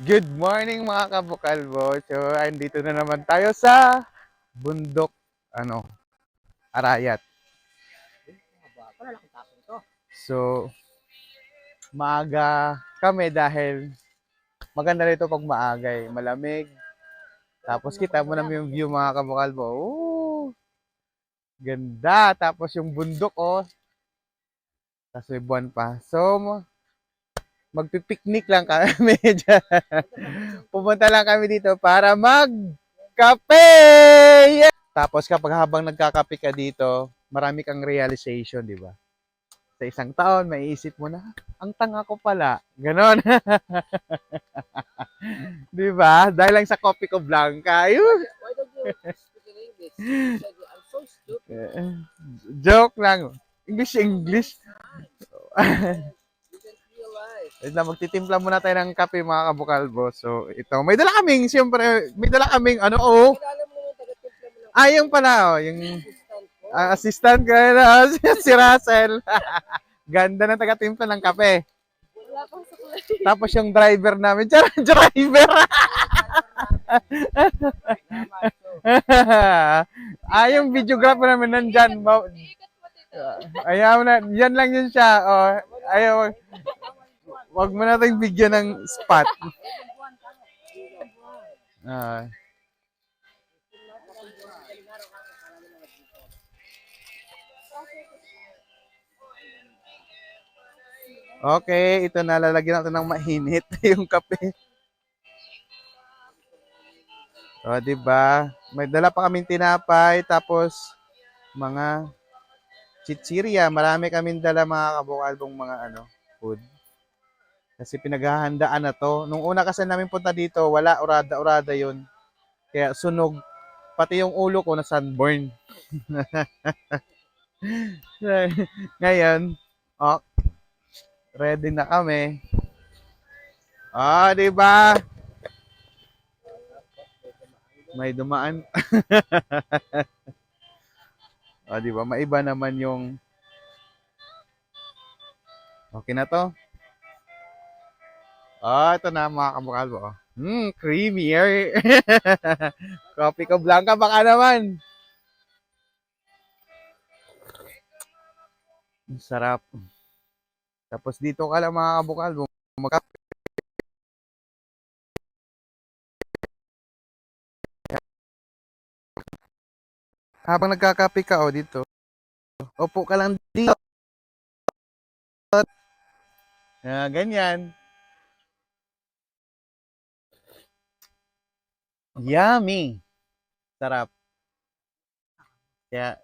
Good morning mga kabukalbo. So, andito na naman tayo sa bundok, Arayat. So, maaga kami dahil maganda rito pag maagay, malamig. Tapos kita mo naman yung view mga kabukalbo. Ganda. Tapos yung bundok, tapos may buwan pa. So, magpipiknik lang kami dyan. Pumunta lang kami dito para magkape! Yeah! Tapos kapag habang nagkakape ka dito, marami kang realization, di ba? Sa isang taon, maiisip mo na, ang tanga ko pala. Ganon. Di ba? Dahil lang sa kopi ko blanca. Ayun. Why don't you speak in English? You said I'm so stupid. Joke lang. English. You didn't realize. Wait lang, magtitimpla muna tayo ng kape mga kabukalbo. So, ito. May dala kaming, siyempre, may dala kaming, Kilala mo naman taga-timpla mo ng yung pala, yung assistant ko. assistant ko na, si Russell. Ganda ng taga-timpla ng kape. Wala pang suklay. Tapos yung driver namin, driver! Yung videographer namin nandyan. Ayaw na, yan lang yun siya. Ayaw, wag mo nating bigyan ng spot. Ah. Okay, ito na, lalagyan natin ng mainit yung kape. O, di ba? May dala pa kaming tinapay, tapos mga chichirya. Marami kaming dala mga kabukalbong mga food. Kasi pinaghahandaan na to. Nung una kasi namin punta dito, wala, urada-urada yun. Kaya sunog. Pati yung ulo ko na sunburn. Ngayon, ready na kami. Di ba? May dumaan. Di ba? Maiba naman yung okay na to. Ito na mga kabukalbo. Creamier. Coffee ko blanca baka naman. Sarap. Tapos dito ka lang mga kabukalbo. Habang nagkakape ka dito. Upo ka lang dito. Ganyan. Yummy. Sarap. Kaya